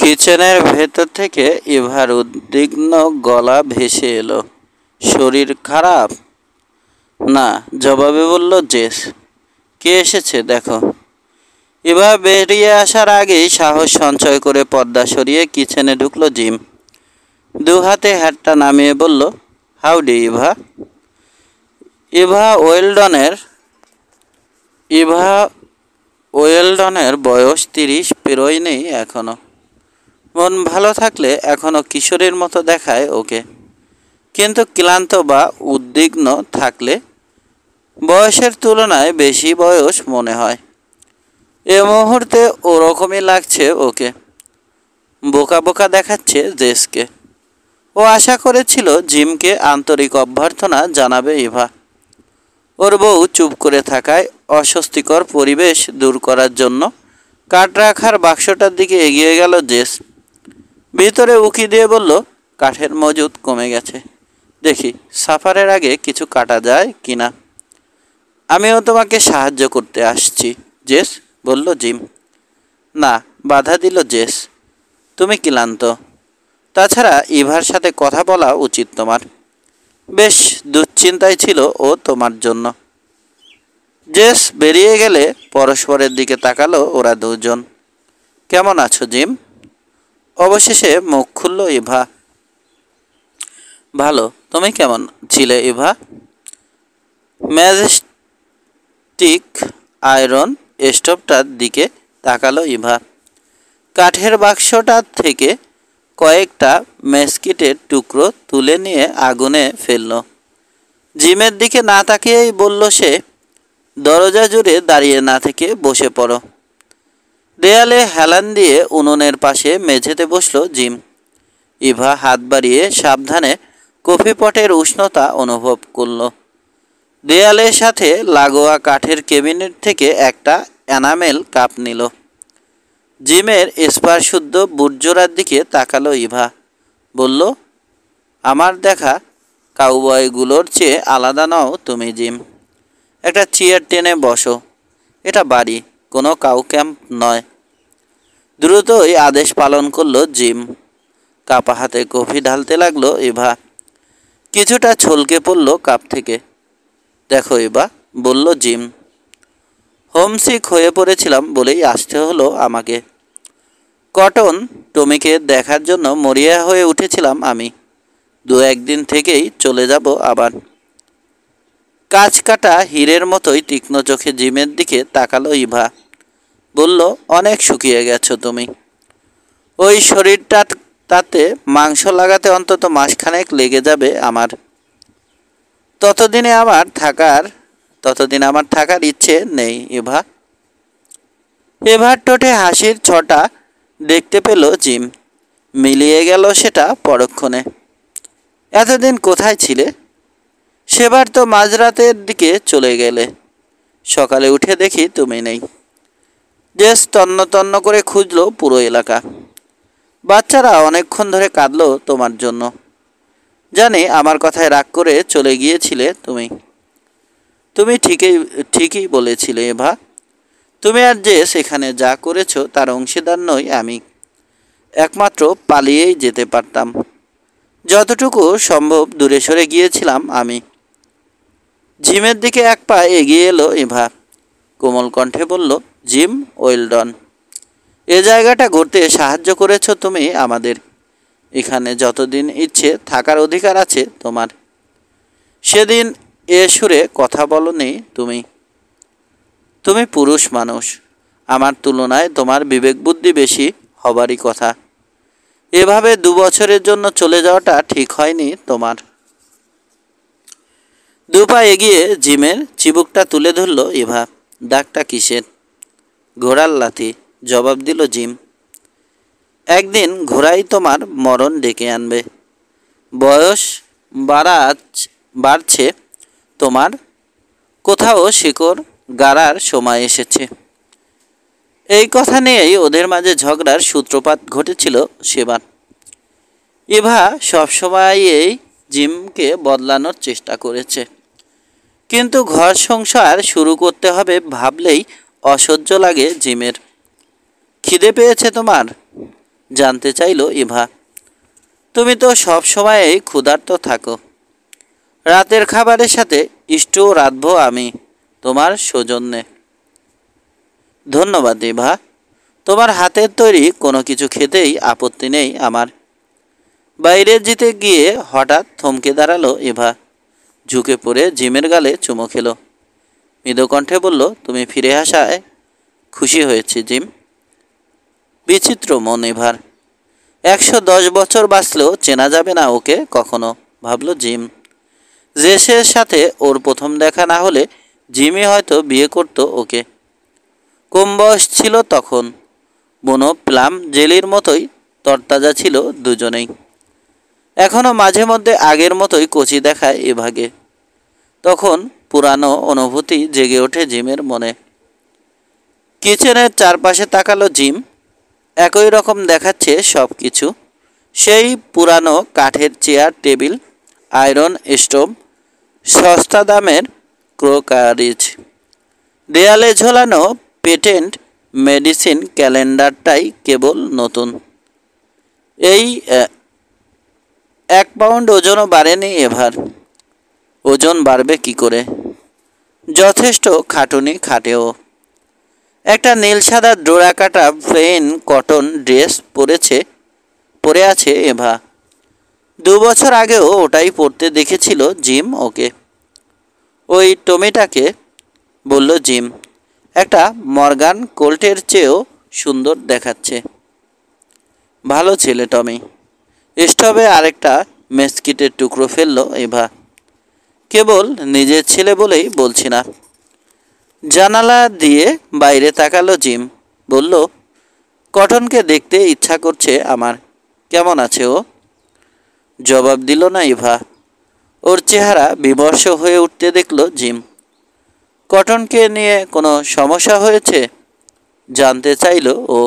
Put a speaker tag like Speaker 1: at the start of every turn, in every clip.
Speaker 1: কিচেনের ভেতর থেকে ইভার উদ্বিগ্ন গলা ভেসে এলো। শরীর খারাপ? না, জবাবে বলল জেস। কে এসেছে দেখো। ইভা বেরিয়ে আসার আগেই সাহস সঞ্চয় করে পর্দা সরিয়ে কিচেনে ঢুকলো জিম। দু হাতে হ্যাটটা নামিয়ে বলল, হাউডি ইভা। ইভা ওয়েলডনের ইভা ওয়েলডনের বয়স 30 পেরোয়নি এখনো। মন ভালো থাকলে এখনো কিশোরীর মতো দেখায় ওকে, কিন্তু ক্লান্ত বা উদ্বিগ্ন থাকলে বয়সের তুলনায় বেশি বয়স মনে হয়। এ মুহূর্তে ওরকমই লাগছে ওকে। বোকা বোকা দেখাচ্ছে জেসকে। ও আশা করেছিল জিমকে আন্তরিক অভ্যর্থনা জানাবে ইভা। ওর বউ চুপ করে থাকায় অস্বস্তিকর পরিবেশ দূর করার জন্য কাঠ রাখার বাক্সটার দিকে এগিয়ে গেল জেস। ভিতরে উকি দিয়ে বলল, কাঠের মজুদ কমে গেছে, দেখি সাফারের আগে কিছু কাটা যায় কিনা। আমিও তোমাকে সাহায্য করতে আসছি জেস, বলল জিম। না, বাধা দিল জেস, তুমি ক্লান্ত। তাছাড়া ইভার সাথে কথা বলা উচিত তোমার। বেশ দুশ্চিন্তায় ছিল ও তোমার জন্য। জেস বেরিয়ে গেলে পরস্পরের দিকে তাকালো ওরা দুজন। কেমন আছো জিম? অবশেষে মুখ খুলল ইভা। ভালো, তুমি কেমন ছিলে ইভা? ম্যাজেস্টিক আয়রন স্টোভটার দিকে তাকালো ইভা। কাঠের বাক্সটার থেকে কয়েকটা মেসকিটের টুকরো তুলে নিয়ে আগুনে ফেলল। জিমের দিকে না তাকিয়েই বলল সে, দরজা জুড়ে দাঁড়িয়ে না থেকে বসে পড়ো। দেয়ালে হেলান দিয়ে উনুনের পাশে মেঝেতে বসল জিম। ইভা হাত বাড়িয়ে সাবধানে কফি পটের উষ্ণতা অনুভব করল। দেয়ালের সাথে লাগোয়া কাঠের কেবিনেট থেকে একটা এনামেল কাপ নিল। জিমের স্পারশুদ্ধ বুটজোড়ার দিকে তাকালো ইভা। বলল, আমার দেখা কাউবয়গুলোর চেয়ে আলাদা নও তুমি জিম। একটা চেয়ার টেনে বসো। এটা বাড়ি, কোনো কাউ ক্যাম্প নয়। দ্রুতই আদেশ পালন করলো জিম। কাপা হাতে কফি ঢালতে লাগলো ইভা। কিছুটা ছলকে পড়ল কাপ থেকে। দেখো ইভা, বলল জিম, হোমসিক হয়ে পড়েছিলাম বলেই আসতে হলো আমাকে। কটন টমিকে দেখার জন্য মরিয়া হয়ে উঠেছিলাম আমি। 2-1 দিন থেকেই চলে যাব আবার। কাঁচ কাটা হীরের মতোই তীক্ষ্ণ চোখে জিমের দিকে তাকালো ইভা। বলল, অনেক শুকিয়ে গেছো তুমি। ওই শরীরটা তাতে মাংস লাগাতে অন্তত মাসখানেক লেগে যাবে আমার। ততদিন আমার থাকার ইচ্ছে নেই ইভা। এভার ঠোঁটে হাসির ছটা দেখতে পেল জিম। মিলিয়ে গেল সেটা পরক্ষণে। এতদিন কোথায় ছিলে? সেবার তো মাঝরাতের দিকে চলে গেলে। সকালে উঠে দেখি তুমি নেই। জেস তন্ন তন্ন করে খুঁজলো পুরো এলাকা। বাচ্চারা অনেকক্ষণ ধরে কাঁদলো তোমার জন্য। জানি আমার কথায় রাগ করে চলে গিয়েছিলে তুমি। তুমি ঠিকই বলেছিলে এভা। তুমি আর জেস এখানে যা করেছো তার অংশীদার নই আমি। একমাত্র পালিয়েই যেতে পারতাম। যতটুকু সম্ভব দূরে সরে গিয়েছিলাম আমি। জিমের দিকে এক পা এগিয়ে এলো ইভা। কোমল কণ্ঠে বলল, জিম ওয়েলডন, এ জায়গাটা ঘুরতে সাহায্য করেছো তুমি আমাদের। এখানে যতদিন ইচ্ছে থাকার অধিকার আছে তোমার। সেদিন এ সুরে কথা বলনি তুমি। তুমি পুরুষ মানুষ। আমার তুলনায় তোমার বিবেক বুদ্ধি বেশি হবারই কথা। এভাবে 2 বছরের জন্য চলে যাওয়াটা ঠিক হয়নি তোমার। 2 পা এগিয়ে জিমের চিবুকটা তুলে ধরল ইভা। দাগটা কিসের? ঘোড়ার লাথি, জবাব দিল জিম। একদিন ঘোড়াই তোমার মরণ ডেকে আনবে। বয়স বাড়ছে তোমার, কোথাও শিকড় গাড়ার সময় এসেছে। এই কথা নিয়েই ওদের মাঝে ঝগড়ার সূত্রপাত ঘটেছিল সেবার। ইভা সবসময়ই জিমকে বদলানোর চেষ্টা করেছে, কিন্তু ঘর সংসার শুরু করতে হবে ভাবলেই অসহ্য লাগে জিমের। খিদে পেয়েছে তোমার? জানতে চাইল ইভা। তুমি তো সব সময়ই ক্ষুধার্ত থাকো। রাতের খাবারের সাথে স্টু রাঁধবো আমি তোমার সৌজন্যে। ধন্যবাদ ইভা, তোমার হাতের তৈরি কোনো কিছু খেতেই আপত্তি নেই আমার। বাইরে যেতে গিয়ে হঠাৎ থমকে দাঁড়ালো ইভা। ঝুঁকে পড়ে জিমের গালে চুমো খেলো। মৃদুকণ্ঠে বলল, তুমি ফিরে আসায় খুশি হয়েছি জিম। বিচিত্র মন ইভার। 110 বছর বাঁচলেও চেনা যাবে না ওকে কখনো, ভাবল জিম। জেসের সাথে ওর প্রথম দেখা না হলে জিমই হয়তো বিয়ে করত ওকে। কম বয়স ছিল তখন, বুনো প্লাম জেলির মতোই তরতাজা ছিল দুজনেই। এখনও মাঝে মধ্যে আগের মতোই কচি দেখায় ইভাকে। তখন পুরানো অনুভূতি জেগে ওঠে জিমের মনে। কিচেনের চারপাশে তাকালো জিম। একই রকম দেখাচ্ছে সব কিছু। সেই পুরানো কাঠের চেয়ার টেবিল, আয়রন স্টোভ, সস্তা দামের ক্রোকারিজ, দেয়ালে ঝোলানো পেটেন্ট মেডিসিন ক্যালেন্ডারটাই কেবল নতুন। এই 1 পাউন্ড ওজনও বাড়েনি এভার। ওজন বাড়বে কি করে? যথেষ্ট খাটুনি খাটেও। একটা নীল সাদা ডোরা কাটা প্লেন কটন ড্রেস পরে আছে এভা। 2 বছর আগেও ওটাই পরতে দেখেছিল জিম ওকে। ওই টমিটাকে, বলল জিম, একটা মর্গান কোল্টের চেয়েও সুন্দর দেখাচ্ছে। ভালো ছেলে টমি। স্টোভে আরেকটা মেসকিটের টুকরো ফেলল এভা। কেবল নিজের ছেলে বলেই বলছি না। জানালা দিয়ে বাইরে তাকালো জিম। বলল, কটনকে দেখতে ইচ্ছা করছে আমার। কেমন আছে ও? জবাব দিল না ইভা। ওর চেহারা বিমর্ষ হয়ে উঠতে দেখল জিম। কটনকে নিয়ে কোনো সমস্যা হয়েছে জানতে চাইল ও।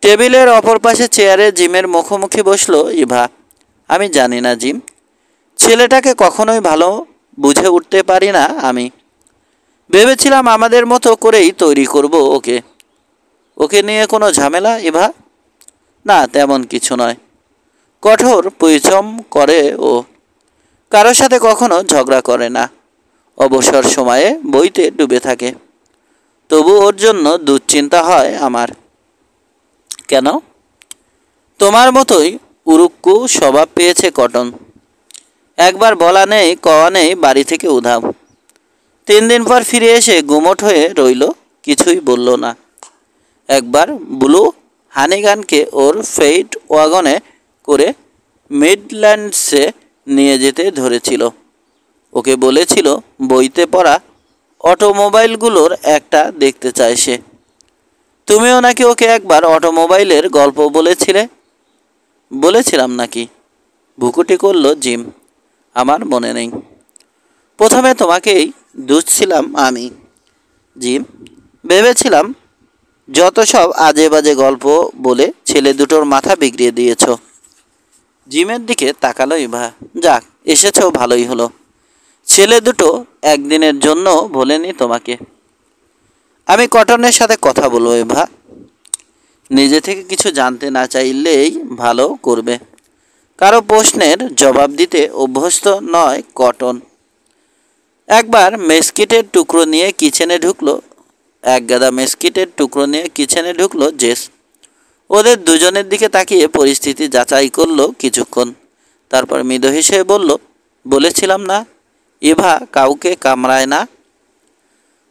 Speaker 1: টেবিলের অপর পাশে চেয়ারে জিমের মুখোমুখি বসল ইভা। আমি জানি না জিম, ছেলেটাকে কখনোই ভালো বুঝে উঠতে পারি না আমি। ভেবেছিলাম আমাদের মতো করেই তৈরি করব ওকে। ওকে নিয়ে কোনো ঝামেলা ইভা? না, তেমন কিছু নয়। কঠোর পরিশ্রম করে ও, কারোর সাথে কখনো ঝগড়া করে না। অবসর সময়ে বইতে ডুবে থাকে। তবু ওর জন্য দুশ্চিন্তা হয় আমার। কেন? তোমার মতোই উরুক্কু স্বভাব পেয়েছে কটন। একবার বলা নেই কওয়া নেই বাড়ি থেকে উধাও। 3 দিন পর ফিরে এসে গুমোট হয়ে রইল, কিছুই বলল না। একবার ব্লু হানিগানকে ওর ফ্রেইট ওয়াগনে করে মিডল্যান্ডসে নিয়ে যেতে ধরেছিল। ওকে বলেছিল বইতে পড়া অটোমোবাইলগুলোর একটা দেখতে চায় সে। তুমিও নাকি ওকে একবার অটোমোবাইলের গল্প বলেছিলে। বলেছিলাম নাকি? ভুকুটি করল জিম। আমার মনে নেই। প্রথমে তোমাকেই দুষছিলাম আমি জিম। ভেবেছিলাম যত সব আজে বাজে গল্প বলে ছেলে দুটোর মাথা বিগড়িয়ে দিয়েছ। জিমের দিকে তাকালো ইভা। যাক, এসেছো ভালোই হলো। ছেলে দুটো একদিনের জন্য ভোলেনি তোমাকে। আমি কটনের সাথে কথা বলবো ইভা। নিজে থেকে কিছু জানতে না চাইলেই ভালো করবে। কারো প্রশ্নের জবাব দিতে অভ্যস্ত নয় কটন। একবার মেসকিটের টুকরো নিয়ে কিচেনে ঢুকলো এক গাদা মেসকিটের টুকরো নিয়ে কিচেনে ঢুকলো জেস। ওদের দুজনের দিকে তাকিয়ে পরিস্থিতি যাচাই করলো কিছুক্ষণ। তারপর মৃদু হেসে বলল, বলেছিলাম না ইভা কাউকে কামড়ায় না।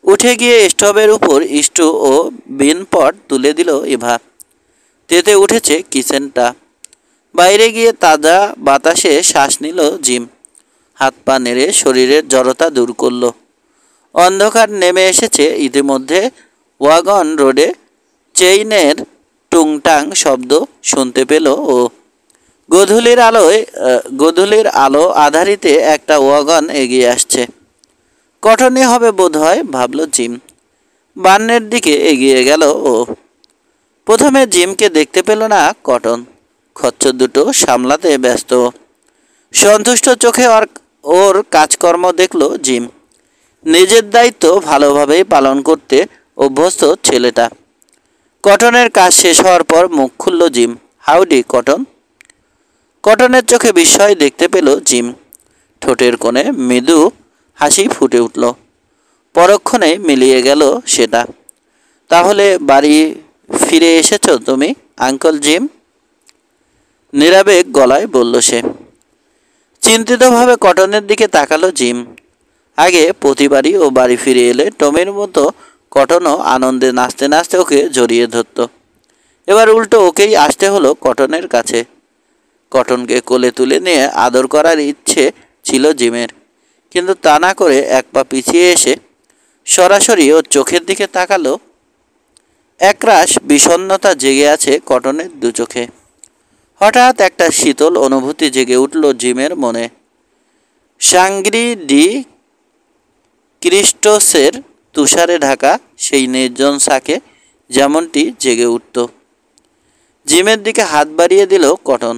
Speaker 1: উঠে গিয়ে স্টোভের উপর স্টু ও বিনপট তুলে দিল ইভা। তেতে উঠেছে কিচেনটা। বাইরে গিয়ে তাজা বাতাসে শ্বাস নিল জিম। হাত পা নেড়ে শরীরের জড়তা দূর করল। অন্ধকার নেমে এসেছে ইতিমধ্যে। ওয়াগন রোডে চেইনের টুংটাং শব্দ শুনতে পেল ও। গধূলির আলো আধারিতে একটা ওয়াগন এগিয়ে আসছে। কটনই হবে বোধ হয়, ভাবল জিম। বান্নের দিকে এগিয়ে গেল ও। প্রথমে জিমকে দেখতে পেল না কটন। খচ্চর দুটো সামলাতে ব্যস্ত। সন্তুষ্ট চোখে ওর কাজকর্ম দেখল জিম। নিজের দায়িত্ব ভালোভাবেই পালন করতে অভ্যস্ত ছেলেটা। কটনের কাজ শেষ হওয়ার পর মুখ খুলল জিম। Howdy cotton. কটনের চোখে বিস্ময় দেখতে পেল জিম। ঠোঁটের কোণে মৃদু হাসি ফুটে উঠল। পরক্ষণে মিলিয়ে গেল সেটা। তাহলে বাড়ি ফিরে এসেছো তুমি, আঙ্কল জিম? নিরাবেগ গলায় বলল সে। চিন্তিতভাবে কটনের দিকে তাকালো জিম। আগে প্রতিবারই ও বাড়ি ফিরে এলে টমের মতো কটনও আনন্দে নাচতে নাচতে ওকে জড়িয়ে ধরত। এবার উল্টো ওকেই আসতে হলো কটনের কাছে। কটনকে কোলে তুলে নিয়ে আদর করার ইচ্ছে ছিল জিমের, কিন্তু তা না করে এক পা পিছিয়ে এসে সরাসরি ওর চোখের দিকে তাকালো। একরাশ বিষণ্ণতা জেগে আছে কটনের দু চোখে। হঠাৎ একটা শীতল অনুভূতি জেগে উঠল জিমের মনে। সাংগ্রি ডি ক্রিস্টোসের তুষারে ঢাকা সেই নির্জন শাকে যেমনটি জেগে উঠত। জিমের দিকে হাত বাড়িয়ে দিল কটন।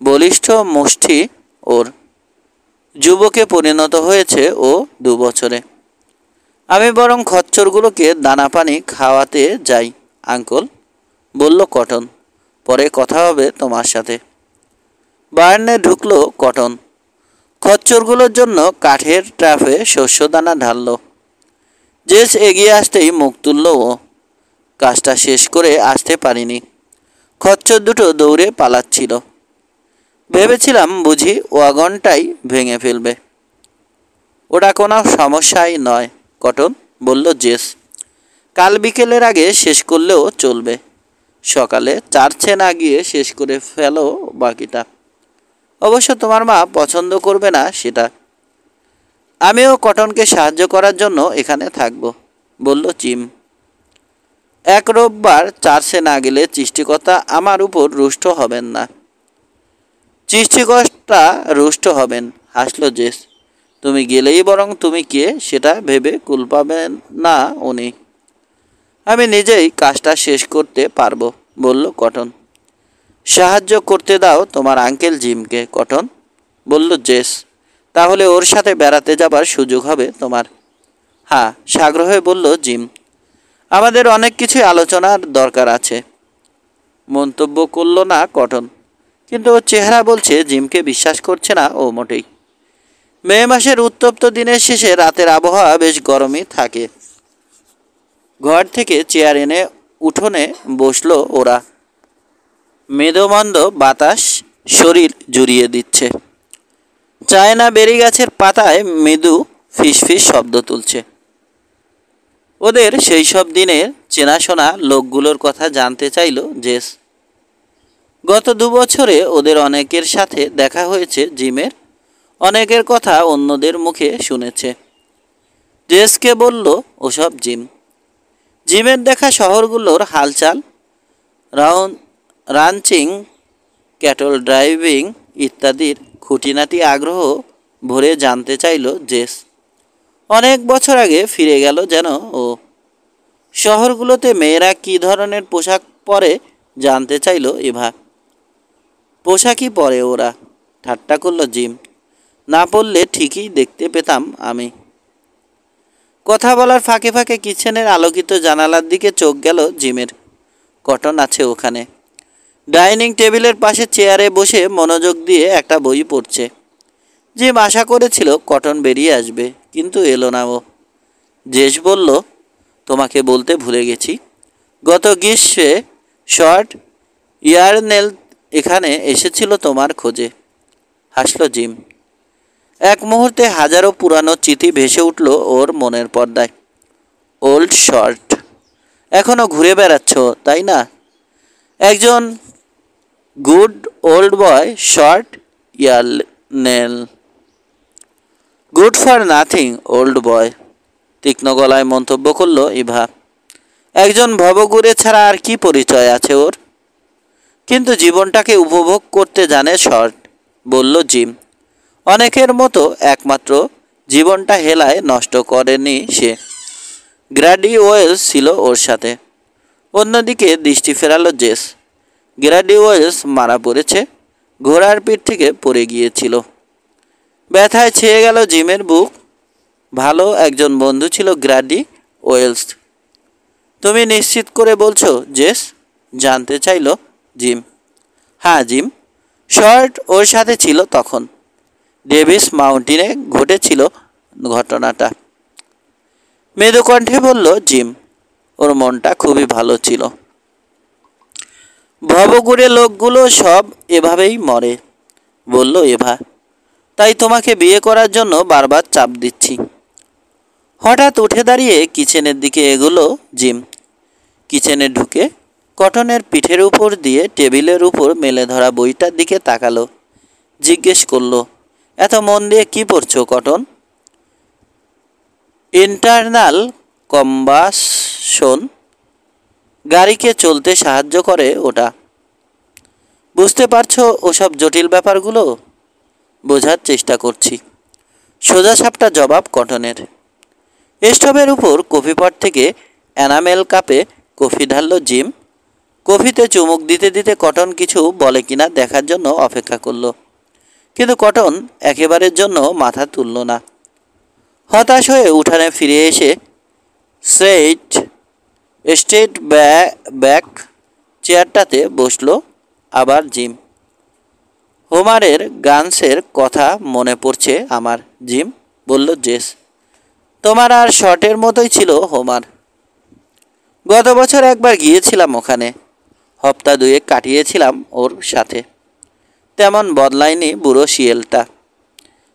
Speaker 1: বলিষ্ঠ মুষ্টি ওর। যুবকে পরিণত হয়েছে ও 2 বছরে। আমি বরং খচ্চরগুলোকে দানা পানি খাওয়াতে যাই আঙ্কল, বলল কটন। পরে কথা হবে তোমার সাথে। বার্নে ঢুকলো কটন। খচ্চরগুলোর জন্য কাঠের ট্রাফে শস্যদানা ঢালল। জেস এগিয়ে আসতেই মুখ তুলল ও। কাজটা শেষ করে আসতে পারিনি। খচ্চর দুটো দৌড়ে পালাচ্ছিল। ভেবেছিলাম বুঝি ওয়াগনটাই ভেঙে ফেলবে। ওটা কোনো সমস্যাই নয় কটন, বলল জেস। কাল বিকেলের আগে শেষ করলেও চলবে। সকালে চার্চে না গিয়ে শেষ করে ফেলো বাকিটা। অবশ্য তোমার মা পছন্দ করবে না সেটা। আমিও কটনকে সাহায্য করার জন্য এখানে থাকব, বলল জিম। এক রোববার চার্চে না গেলে সৃষ্টিকর্তা আমার উপর রুষ্ট হবেন না। সৃষ্টিকর্তা রুষ্ট হবেন, হাসল জেস। তুমি গেলেই বরং তুমি কে সেটা ভেবে কুল পাবেন না উনি। আমি নিজেই কাজটা শেষ করতে পারবো, বলল কটন। সাহায্য করতে দাও তোমার আঙ্কেল জিমকে কটন, বলল জেস। তাহলে ওর সাথে বেড়াতে যাবার সুযোগ হবে তোমার। হ্যাঁ, সাগ্রহে বলল জিম। আমাদের অনেক কিছুই আলোচনার দরকার আছে, মন্তব্য করল না কটন। কিন্তু ওর চেহারা বলছে জিমকে বিশ্বাস করছে না ও মোটেই। মে মাসের উত্তপ্ত দিনের শেষে রাতের আবহাওয়া বেশ গরমই থাকে। ঘর থেকে চেয়ার এনে উঠোনে বসলো ওরা। মেদোমন্দ বাতাস শরীর জুড়িয়ে দিচ্ছে। চায়না বেরি গাছের পাতায় মৃদু ফিসফিস শব্দ তুলছে। ওদের সেই সব দিনের চেনাশোনা লোকগুলোর কথা জানতে চাইল জেস। গত 2 বছরে ওদের অনেকের সাথে দেখা হয়েছে জিমের। অনেকের কথা অন্যদের মুখে শুনেছে। জেসকে বলল ওসব জিম। জিমের দেখা শহরগুলোর হালচাল, রাঞ্চিং, ক্যাটল ড্রাইভিং ইত্যাদির খুঁটিনাটি আগ্রহ ভরে জানতে চাইল জেস। অনেক বছর আগে ফিরে গেল যেন ও। শহরগুলোতে মেয়েরা কী ধরনের পোশাক পরে জানতে চাইল এভা। পোশাকই পরে ওরা, ঠাট্টা করল জিম। না পড়লে ঠিকই দেখতে পেতাম আমি। কথা বলার ফাঁকে ফাঁকে কিচেনের আলোকিত জানালার দিকে চোখ গেল জিমের। কটন আছে ওখানে, ডাইনিং টেবিলের পাশে চেয়ারে বসে মনোযোগ দিয়ে একটা বই পড়ছে। জিম আশা করেছিল কটন বেরিয়ে আসবে, কিন্তু এলো না ও। জেস বলল, তোমাকে বলতে ভুলে গেছি, গত গ্রীষ্মে শর্ট ইয়ারনেল এখানে এসেছিল তোমার খোঁজে, হাসল জিম। এক মুহূর্তে হাজারো পুরানো চিঠি ভেসে উঠল ওর মনের পর্দায়। ওল্ড শর্ট, এখনও ঘুরে বেড়াচ্ছ তাই না? একজন good old boy short Yarnell. Good for nothing old boy, তীক্ষ্ণ গলায় মন্তব্য করল ইভা। একজন ভবঘুরে ছাড়া আর কি পরিচয় আছে ওর? কিন্তু জীবনটাকে উপভোগ করতে জানে শর্ট, বলল জিম। অনেকের মতো একমাত্র জীবনটা হেলায় নষ্ট করেনি সে। গ্র্যাডি ওয়েলস ছিল ওর সাথে। অন্যদিকে দৃষ্টি ফেরালো জেস। গ্র্যাডি ওয়েলস মারা পড়েছে, ঘোড়ার পিঠ থেকে পড়ে গিয়েছিল। ব্যথায় ছেয়ে গেল জিমের বুক। ভালো একজন বন্ধু ছিল গ্র্যাডি ওয়েলস। তুমি নিশ্চিত করে বলছো জেস? জানতে চাইল জিম। হ্যাঁ জিম, শর্ট ওর সাথে ছিল তখন। ডেভিস মাউন্টেনে ঘটেছিল ঘটনাটা। মৃদু কণ্ঠে বলল জিম। ওর মনটা খুবই ভালো ছিল। ভবঘুরে লোকগুলো সব এভাবেই মরে, বলল এভা। তাই তোমাকে বিয়ে করার জন্য বারবার চাপ দিচ্ছি। হঠাৎ উঠে দাঁড়িয়ে কিচেনের দিকে এগোলো জিম। কিচেনে ঢুকে কটনের পিঠের উপর দিয়ে টেবিলের উপর মেলে ধরা বইটার দিকে তাকালো। জিজ্ঞেস করলো, এত মন দিয়ে কি পড়ছো কটন? ইন্টারনাল কম্বাসন গাড়িকে চলতে সাহায্য করে ওটা। বুঝতে পারছো ওসব জটিল ব্যাপারগুলো? বোঝার চেষ্টা করছি, সোজাসাপটা জবাব কটনের। স্টোভের উপর কফিপট থেকে এনামেল কাপে কফি ঢাললো জিম। কফিতে চুমুক দিতে দিতে কটন কিছু বলে কিনা দেখার জন্য অপেক্ষা করলো, কিন্তু কটন একেবারের জন্য মাথা তুলল না। হতাশ হয়ে উঠানে ফিরে এসে স্ট্রেট ব্যাক চেয়ারটাতে বসলো আবার জিম। হোমারের গানসের কথা মনে পড়ছে আমার জিম, বলল জেস। তোমার আর শর্টের মতোই ছিল হোমার। গত বছর একবার গিয়েছিলাম ওখানে, হপ্তা দুয়েক কাটিয়েছিলাম ওর সাথে। তেমন বদলায়নি বুড়ো শিয়ালটা,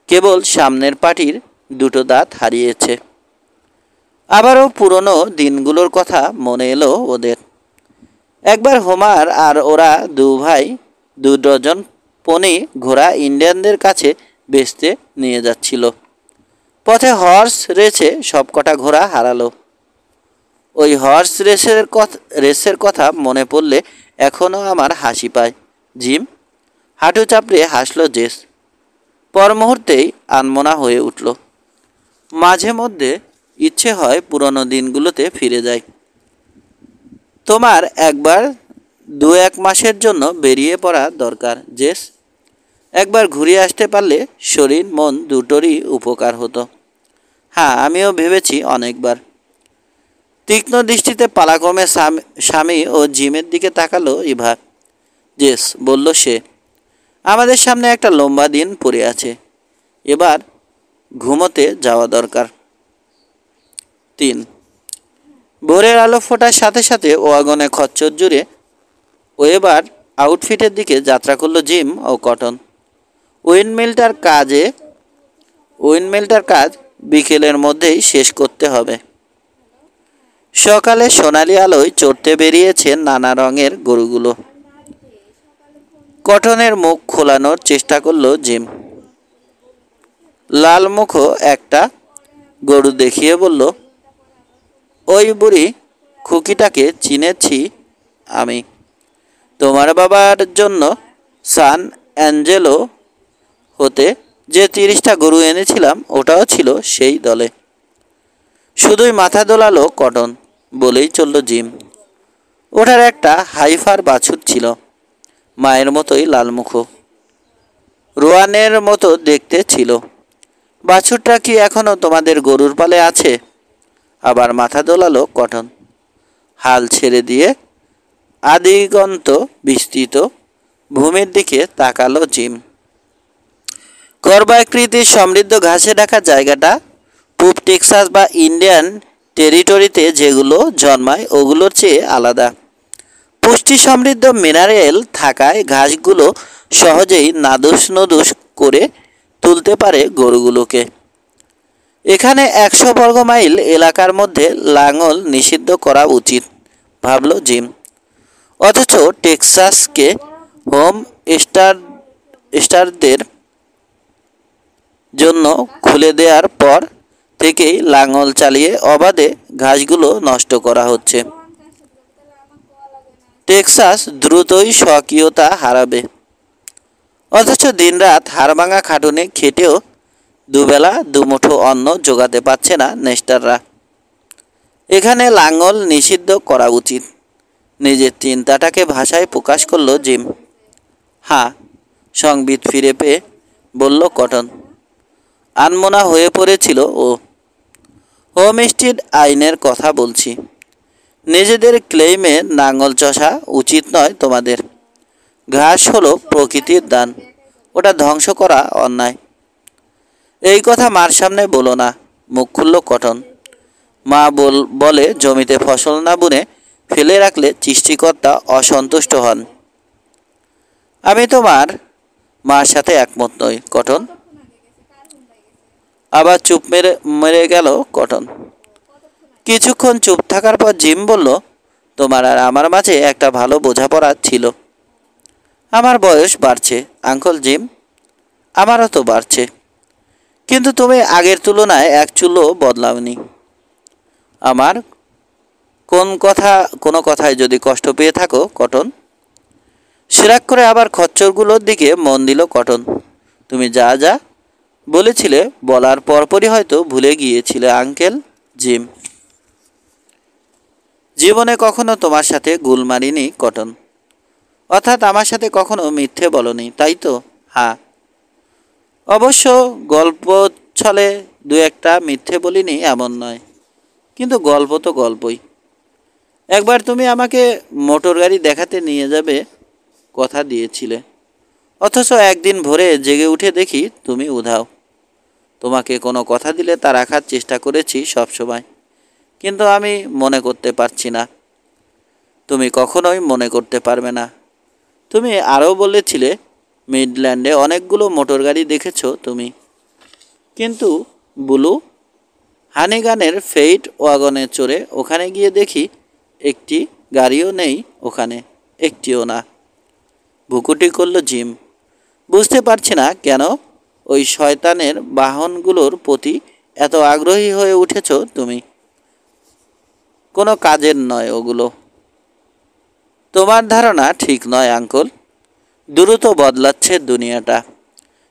Speaker 1: কেবল সামনের পাটির দুটো দাঁত হারিয়েছে। আবারও পুরনো দিনগুলোর কথা মনে এলো ওদের। একবার হোমার আর ওরা দু ভাই 2 ডজন পনি ঘোড়া ইন্ডিয়ানদের কাছে বেচতে নিয়ে যাচ্ছিল। পথে হর্স রেসে সবকটা ঘোড়া হারালো। ওই হর্স রেসের কথা মনে পড়লে এখনও আমার হাসি পায় জিম। হাঁটু চাপড়ে হাসল জেস। পর মুহূর্তেই আনমনা হয়ে উঠল। মাঝে মধ্যে ইচ্ছে হয় পুরনো দিনগুলোতে ফিরে যাই। তোমার একবার 2-1 মাসের জন্য বেরিয়ে পড়া দরকার জেস। একবার ঘুরে আসতে পারলে শরীর মন দুটোরই উপকার হতো। হ্যাঁ, আমিও ভেবেছি অনেকবার। তীক্ষ্ণ দৃষ্টিতে পালাক্রমে স্বামী ও জিমের দিকে তাকালো ইভা। জেস, বলল সে, আমাদের সামনে একটা লম্বা দিন পড়ে আছে। এবার ঘুমোতে যাওয়া দরকার। 3 ভোরের আলো ফোটার সাথে সাথে ওয়াগনে খচ্চর জুড়ে ও এবার আউটফিটের দিকে যাত্রা করলো জিম ও কটন। উইন্ডমিলটার কাজ বিকেলের মধ্যেই শেষ করতে হবে। সকালে সোনালি আলোয় চড়তে বেরিয়েছে নানা রঙের গরুগুলো। কটনের মুখ খোলানোর চেষ্টা করলো জিম। লালমুখো একটা গরু দেখিয়ে বলল, ওই বুড়ি খুকিটাকে চিনেছি আমি। তোমার বাবার জন্য সান অ্যাঞ্জেলো হতে যে 30টা গরু এনেছিলাম ওটাও ছিল সেই দলে। শুধুই মাথা দোলালো কটন, বলেই চলল জিম। ওটার একটা হাইফার বাছুর ছিল, মায়ের মতোই লালমুখো, রোয়ানের মতো দেখতে ছিল। বাছুরটা কি এখনো তোমাদের গরুর পালে আছে? আবার মাথা দোলালো কটন। হাল ছেড়ে দিয়ে আদিগন্ত বিস্তৃত ভূমির দিকে তাকালো জিম। গর্ভাকৃতির সমৃদ্ধ ঘাসে ঢাকা জায়গাটা পূব টেক্সাস বা ইন্ডিয়ান টেরিটরিতে যেগুলো জন্মায় ওগুলোর চেয়ে আলাদা। পুষ্টি সমৃদ্ধ মিনারেল থাকায় ঘাসগুলো সহজেই নাদুস নদুস করে তুলতে পারে গরুগুলোকে। এখানে 100 বর্গ মাইল এলাকার মধ্যে লাঙল নিষিদ্ধ করা উচিত, ভাবল জিম। অথচ টেক্সাসকে হোম স্টারদের জন্য খুলে দেওয়ার পর থেকেই লাঙল চালিয়ে অবাধে ঘাসগুলো নষ্ট করা হচ্ছে। টেক্সাস দ্রুতই স্বকীয়তা হারাবে। অথচ দিনরাত হাড়ভাঙা খাটুনে খেটেও দুবেলা দুমুঠো অন্ন জোগাতে পারছে না নেস্টাররা। এখানে লাঙল নিষিদ্ধ করা উচিত, নিজের চিন্তাটাকে ভাষায় প্রকাশ করল জিম। হ্যাঁ, সংবিত ফিরে পেয়ে বলল কটন। আনমনা হয়ে পড়েছিল ও। হোমস্টিড আইনের কথা বলছি। নিজেদের ক্লেইমে নাঙল চষা উচিত নয় তোমাদের। ঘাস হলো প্রকৃতির দান, ওটা ধ্বংস করা অন্যায়। এই কথা মার সামনে বলো না, মুখ খুলল কটন। মা বলে জমিতে ফসল না বুনে ফেলে রাখলে সৃষ্টিকর্তা অসন্তুষ্ট হন। আমি তোমার মার সাথে একমত নই কটন। আবার চুপ মেরে গেল কটন। কিছুক্ষণ চুপ থাকার পর জিম বলল, তোমার আর আমার মাঝে একটা ভালো বোঝাপড়া ছিল। আমার বয়স বাড়ছে আঙ্কল জিম, আমারও তো বাড়ছে, কিন্তু তুমি আগের তুলনায় এক চুলও বদলাওনি। আমার কোনো কথায় যদি কষ্ট পেয়ে থাকো কটন। সিরাক করে আবার খচ্চরগুলোর দিকে মন দিল কটন। তুমি যা যা বলেছিলে বলার পরপরই হয়তো ভুলে গিয়েছিলে আঙ্কেল জিম। জীবনে কখনো তোমার সাথে গুল মারিনি কটন, অর্থাৎ আমার সাথে কখনো মিথ্যে বলনি, তাই তো? হ্যাঁ, অবশ্য গল্প ছলে দু একটা মিথ্যে বলিনি এমন নয়, কিন্তু গল্প তো গল্পই। একবার তুমি আমাকে মোটর গাড়ি দেখাতে নিয়ে যাবে কথা দিয়েছিলে, অথচ একদিন ভোরে জেগে উঠে দেখি তুমি উধাও। তোমাকে কোনো কথা দিলে তা রাখার চেষ্টা করেছি সবসময়, কিন্তু আমি মনে করতে পারছি না। তুমি কখনোই মনে করতে পারবে না। তুমি আরও বলেছিলে মিডল্যান্ডে অনেকগুলো মোটর গাড়ি দেখেছো তুমি, কিন্তু বুলু হানিগানের ফেইট ওয়াগনে চড়ে ওখানে গিয়ে দেখি একটি গাড়িও নেই ওখানে, একটিও না। ভুকুটি করল জিম। বুঝতে পারছি না কেন ওই শয়তানের বাহনগুলোর প্রতি এত আগ্রহী হয়ে উঠেছ তুমি। কোনো কাজের নয় ওগুলো। তোমার ধারণা ঠিক নয় আঙ্কল, দ্রুত বদলাচ্ছে দুনিয়াটা।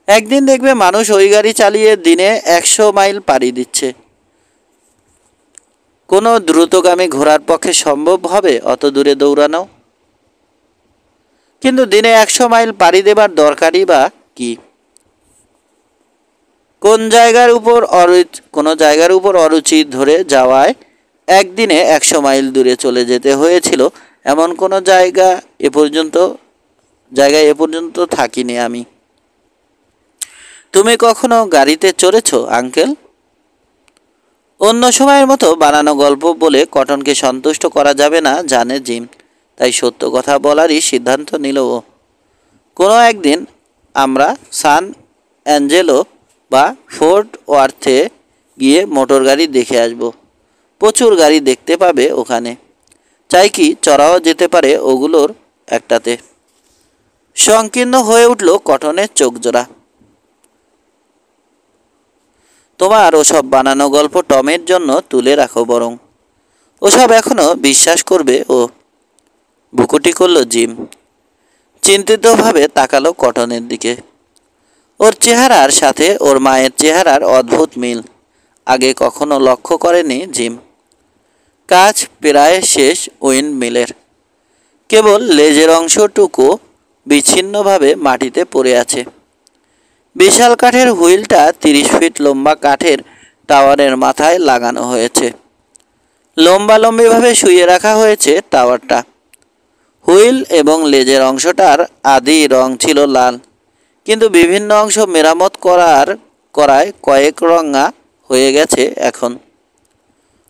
Speaker 1: একদিন দেখবে মানুষ ওই গাড়ি চালিয়ে দিনে 100 মাইল পাড়ি দিচ্ছে। কোনো দ্রুতগামী ঘোড়ার পক্ষে সম্ভব হবে অত দূরে দৌড়ানো? কিন্তু দিনে 100 মাইল পাড়ি দেবার দরকারই বা কি? কোনো জায়গার উপর অরুচি ধরে যাওয়ায় একদিনে 100 মাইল দূরে চলে যেতে হয়েছিল এমন কোনো জায়গায় এ পর্যন্ত থাকিনি আমি। তুমি কখনো গাড়িতে চড়েছো আঙ্কেল? অন্য সময়ের মতো বানানো গল্প বলে কটনকে সন্তুষ্ট করা যাবে না জানে জিম, তাই সত্য কথা বলারই সিদ্ধান্ত নিল ও। কোনো একদিন আমরা সান অ্যাঞ্জেলো বা ফোর্ট ওয়ার্থে গিয়ে মোটর গাড়ি দেখে আসব। প্রচুর গাড়ি দেখতে পাবে ওখানে, চাই কি চড়াও যেতে পারে ওগুলোর একটাতে। সংকীর্ণ হয়ে উঠল কটনের চোখজোড়া। তোমার ওসব বানানো গল্প টমের জন্য তুলে রাখো বরং, ওসব এখনো বিশ্বাস করবে ও। ভুকুটি করল জিম। চিন্তিতভাবে তাকালো কটনের দিকে। ওর চেহারার সাথে ওর মায়ের চেহারার অদ্ভুত মিল, আগে কখনো লক্ষ্য করেনি জিম। কাজ প্রায় শেষ উইন্ড মিলের, কেবল লেজের অংশটুকু বিচ্ছিন্নভাবে মাটিতে পড়ে আছে। বিশাল কাঠের হুইলটা 30 ফিট লম্বা কাঠের টাওয়ারের মাথায় লাগানো হয়েছে। লম্বালম্বিভাবে শুইয়ে রাখা হয়েছে টাওয়ারটা। হুইল এবং লেজের অংশটার আদি রং ছিল লাল, কিন্তু বিভিন্ন অংশ মেরামত করায় কয়েক রঙা হয়ে গেছে এখন।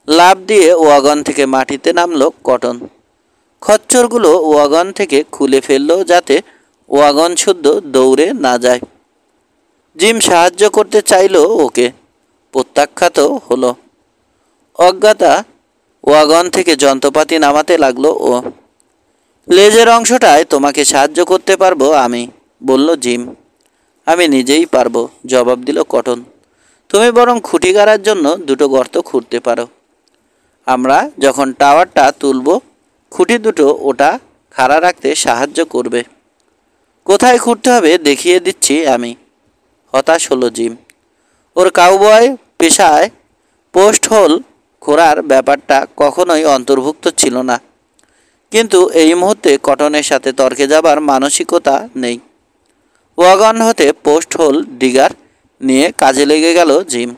Speaker 1: লাফ দিয়ে ওয়াগন থেকে মাটিতে নামলো কটন। খচ্চরগুলো ওয়াগন থেকে খুলে ফেললো যাতে ওয়াগন শুদ্ধ দৌড়ে না যায়। জিম সাহায্য করতে চাইল ওকে, প্রত্যাখ্যাত হলো। অজ্ঞাতা ওয়াগন থেকে যন্ত্রপাতি নামাতে লাগলো ও। লেজের অংশটায় তোমাকে সাহায্য করতে পারবো আমি, বলল জিম। আমি নিজেই পারবো, জবাব দিল কটন। তুমি বরং খুঁটি গাড়ার জন্য দুটো গর্ত খুঁড়তে পারো। আমরা যখন টাওয়ারটা তুলব, খুঁটি দুটো ওটা খাড়া রাখতে সাহায্য করবে। কোথায় খুঁড়তে হবে দেখিয়ে দিচ্ছি আমি। হতাশ হলো জিম। ওর কাউবয় পেশায় পোস্ট হোল খোঁড়ার ব্যাপারটা কখনোই অন্তর্ভুক্ত ছিল না, কিন্তু এই মুহূর্তে কটনের সাথে তর্কে যাবার মানসিকতা নেই। ওয়াগন হতে পোস্ট হোল ডিগার নিয়ে কাজে লেগে গেল জিম।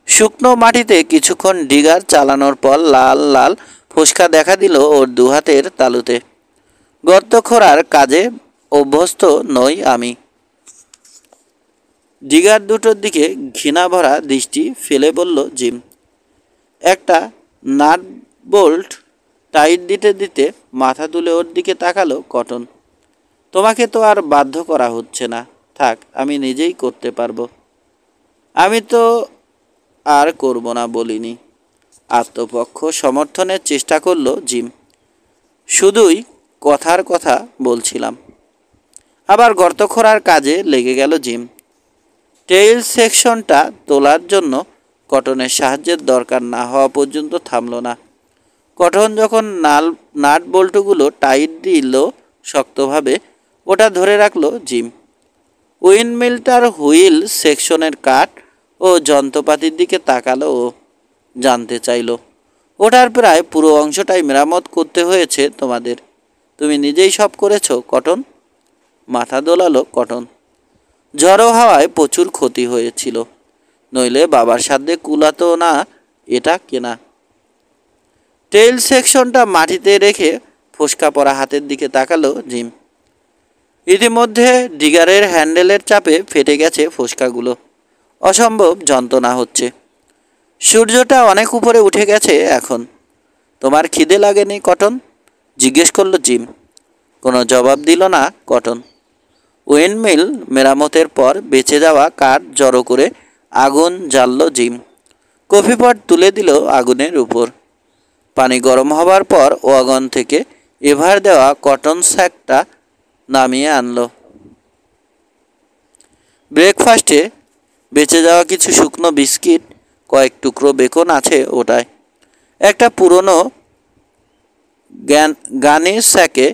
Speaker 1: শুকনো মাটিতে কিছুক্ষণ ডিগার চালানোর পর লাল লাল ফোসকা দেখা দিল ওর দুহাতের তালুতে। গর্ত খোঁড়ার কাজে অভ্যস্ত নই আমি। ডিগার দুটোর দিকে ঘৃণা ভরা দৃষ্টি ফেলে বলল জিম। একটা নাট বোল্ট টাইট দিতে দিতে মাথা তুলে ওর দিকে তাকালো কটন। তোমাকে তো আর বাধ্য করা হচ্ছে না, থাক, আমি নিজেই করতে পারবো। আমি তো আর করব না বলিনি। আত্মপক্ষ সমর্থনের চেষ্টা করলো জিম। শুধুই কথার কথা বলছিলাম। আবার গর্ত খোঁড়ার কাজে লেগে গেল জিম। টেইল সেকশনটা তোলার জন্য কটনের সাহায্যের দরকার না হওয়া পর্যন্ত থামল না। কটন যখন নাট বল্টুগুলো টাইট দিল শক্তভাবে, ওটা ধরে রাখলো জিম। উইন্ডমিলটার হুইল সেকশনের কাঠ ও যন্ত্রপাতির দিকে তাকালো ও জানতে চাইল, ওটার প্রায় পুরো অংশটাই মেরামত করতে হয়েছে তোমাদের। তুমি নিজেই সব করেছো কটন? মাথা দোলালো কটন। ঝড়ো হাওয়ায় প্রচুর ক্ষতি হয়েছিল, নইলে বাবার সাধ্যে কুলাতো না এটা কেনা। টেইল সেকশনটা মাটিতে রেখে ফোসকা পড়া হাতের দিকে তাকালো জিম। ইতিমধ্যে ডিগারের হ্যান্ডেলের চাপে ফেটে গেছে ফোসকাগুলো। অসম্ভব যন্ত্রণা হচ্ছে। সূর্যটা অনেক উপরে উঠে গেছে এখন। তোমার খিদে লাগেনি কটন? জিজ্ঞেস করলো জিম। কোনো জবাব দিল না কটন। উইন্ডমিল মেরামতের পর বেঁচে যাওয়া কাঠ জড়ো করে আগুন জ্বালল জিম। কফি পট তুলে দিল আগুনের উপর। পানি গরম হবার পর ওয়াগন থেকে এভার দেওয়া কটন স্যাকটা নামিয়ে আনলো। ব্রেকফাস্টে বেঁচে যাওয়া কিছু শুকনো বিস্কিট, কয়েক টুকরো বেকন আছে ওটায়। একটা পুরনো গানের স্যাকে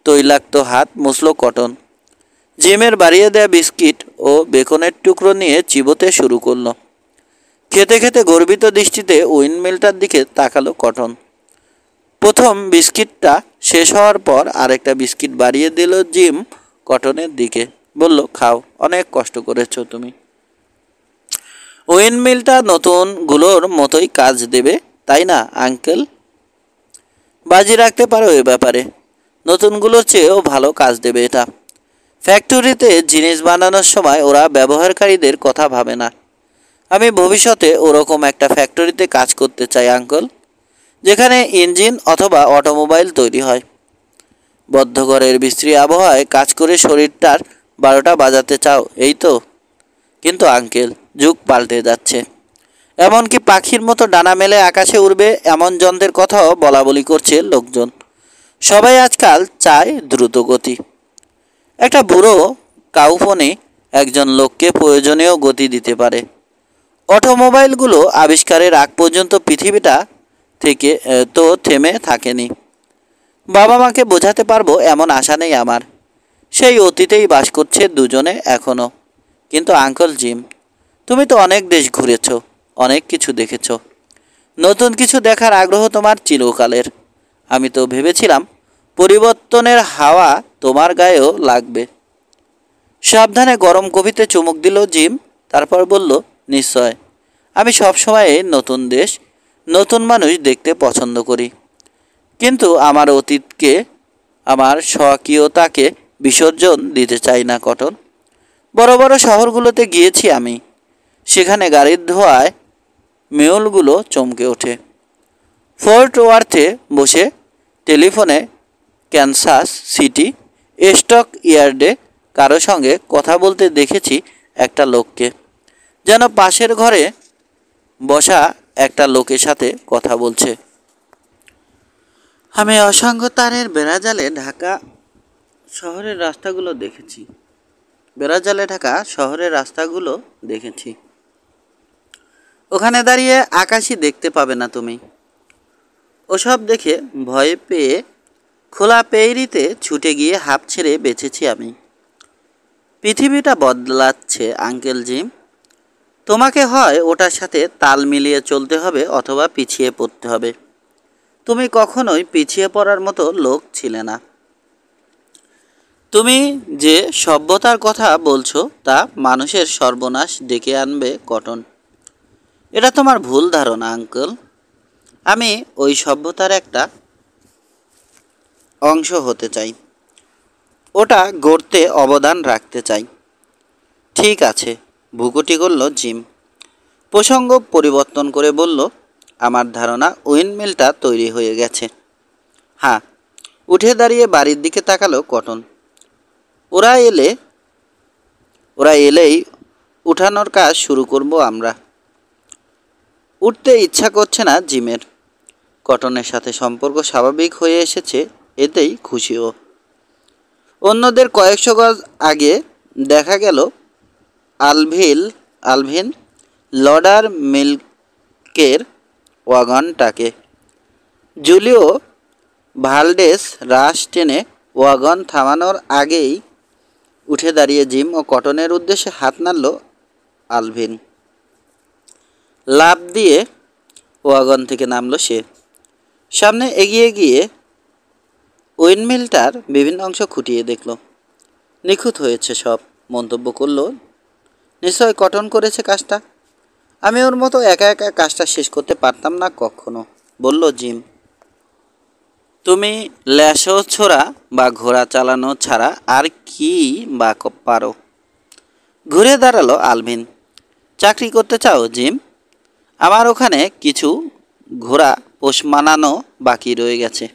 Speaker 1: তৈলাক্ত হাত মুছল কটন। জিমের বাড়িয়ে দেয়া বিস্কিট ও বেকনের টুকরো নিয়ে চিবোতে শুরু করলো। খেতে খেতে গর্বিত দৃষ্টিতে উইন্ডমিলটার দিকে তাকালো কটন। প্রথম বিস্কিটটা শেষ হওয়ার পর আরেকটা বিস্কিট বাড়িয়ে দিল জিম কটনের দিকে। বলল, খাও, অনেক কষ্ট করেছো তুমি। উইন্ডমিলটা নতুনগুলোর মতোই কাজ দেবে, তাই না আঙ্কেল? বাজি রাখতে পারো এ ব্যাপারে। নতুনগুলোর চেয়েও ভালো কাজ দেবে এটা। ফ্যাক্টরিতে জিনিস বানানোর সময় ওরা ব্যবহারকারীদের কথা ভাবে না। আমি ভবিষ্যতে ওরকম একটা ফ্যাক্টরিতে কাজ করতে চাই আঙ্কেল, যেখানে ইঞ্জিন অথবা অটোমোবাইল তৈরি হয়। বদ্ধঘরের বিশ্রী আবহাওয়ায় কাজ করে শরীরটার 12টা বাজাতে চাও, এই তো? কিন্তু আঙ্কেল, যুগ পাল্টে যাচ্ছে। এমনকি পাখির মতো ডানা মেলে আকাশে উড়বে এমন যন্ত্রের কথাও বলা বলি করছে লোকজন। সবাই আজকাল চায় দ্রুত গতি। একটা বুড়ো কাউপনে একজন লোককে প্রয়োজনীয় গতি দিতে পারে। অটোমোবাইলগুলো আবিষ্কারের আগ পর্যন্ত পৃথিবীটা থেকে তো থেমে থাকেনি। বাবা মাকে বোঝাতে পারবো এমন আশা নেই আমার। সেই অতীতেই বাস করছে দুজনে এখনও। কিন্তু আঙ্কেল জিম, তুমি তো অনেক দেশ ঘুরেছ, অনেক কিছু দেখেছ। নতুন কিছু দেখার আগ্রহ তোমার চিরকালের। আমি তো ভেবেছিলাম পরিবর্তনের হাওয়া তোমার গায়েও লাগবে। সাবধানে গরম কফিতে চুমুক দিল জিম, তারপর বলল, নিশ্চয়। আমি সবসময় নতুন দেশ, নতুন মানুষ দেখতে পছন্দ করি। কিন্তু আমার অতীতকে, আমার স্বকীয়তাকে বিসর্জন দিতে চাই না কটন। বড় বড় শহরগুলোতে গিয়েছি আমি। সেখানে গাড়ির ধোঁয়ায় মেয়লগুলো চমকে ওঠে। ফোর্ট ওয়ার্থে বসে টেলিফোনে ক্যানসাস সিটি স্টক ইয়ার্ডে কারো সঙ্গে কথা বলতে দেখেছি একটা লোককে, যেন পাশের ঘরে বসা একটা লোকের সাথে কথা বলছে। আমি অসংখ্য তারের বেড়াজালে ঢাকা শহরের রাস্তাগুলো দেখেছি। ওখানে দাঁড়িয়ে আকাশই দেখতে পাবে না তুমি। ওসব দেখে ভয় পেয়ে খোলা পেয়রিতে ছুটে গিয়ে হাঁপ ছেড়ে বেঁচেছি আমি। পৃথিবীটা বদলাচ্ছে আঙ্কেল জিম। তোমাকে হয় ওটার সাথে তাল মিলিয়ে চলতে হবে অথবা পিছিয়ে পড়তে হবে। তুমি কখনোই পিছিয়ে পড়ার মতো লোক ছিলে না। তুমি যে সভ্যতার কথা বলছো তা মানুষের সর্বনাশ ডেকে আনবে কটন। এটা তোমার ভুল ধারণা আঙ্কেল। আমি ওই সভ্যতার একটা অংশ হতে চাই, ওটা গড়তে অবদান রাখতে চাই। ঠিক আছে, ভ্রুকুটি করল জিম। প্রসঙ্গ পরিবর্তন করে বলল, আমার ধারণা উইন্ডমিলটা তৈরি হয়ে গেছে। হ্যাঁ। উঠে দাঁড়িয়ে বাড়ির দিকে তাকালো কটন। ওরা এলেই উঠানোর কাজ শুরু করব আমরা। উঠতে ইচ্ছা করছে না জিমের। কটনের সাথে সম্পর্ক স্বাভাবিক হয়ে এসেছে, এতেই খুশি ও। অন্যদের কয়েকশো গজ আগে দেখা গেল আলভিন লডার মিল্কের ওয়াগনটাকে। জুলিও ভালডেস রাশ টেনে ওয়াগন থামানোর আগেই উঠে দাঁড়িয়ে জিম ও কটনের উদ্দেশ্যে হাত নাড়ল আলভিন। লাফ দিয়ে ওয়াগন থেকে নামল সে। সামনে এগিয়ে গিয়ে উইন্ডমিলটার বিভিন্ন অংশ খুঁটিয়ে দেখল। নিখুঁত হয়েছে সব, মন্তব্য করল। নিশ্চয় কটন করেছে কাজটা। আমি ওর মতো একা একা কাজটা শেষ করতে পারতাম না কখনো, বলল জিম। তুমি ল্যাশো ছোড়া বা ঘোড়া চালানো ছাড়া আর কি বা পারো? ঘুরে দাঁড়ালো আলভিন। চাকরি করতে চাও জিম? আমার ওখানে কিছু ঘোড়া পোষ মানানো বাকি রয়ে গেছে।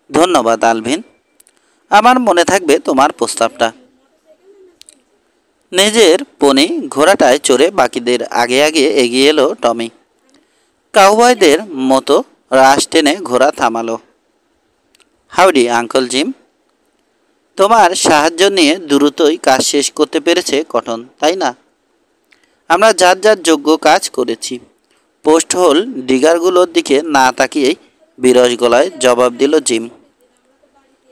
Speaker 1: ধন্যবাদ আলভিন, আমার মনে থাকবে তোমার প্রস্তাবটা। নিজের পনি ঘোড়াটায় চড়ে বাকিদের আগে আগে এগিয়ে এলো টমি। কাউবয়দের মতো রাশ টেনে ঘোড়া থামালো। Howdy uncle gym. তোমার সাহায্য নিয়ে দ্রুতই কাজ শেষ করতে পেরেছে কটন, তাই না? আমরা যার যার যোগ্য কাজ করেছি। পোস্ট হোল ডিগারগুলোর দিকে না তাকিয়েই বিরস গলায় জবাব দিল জিম।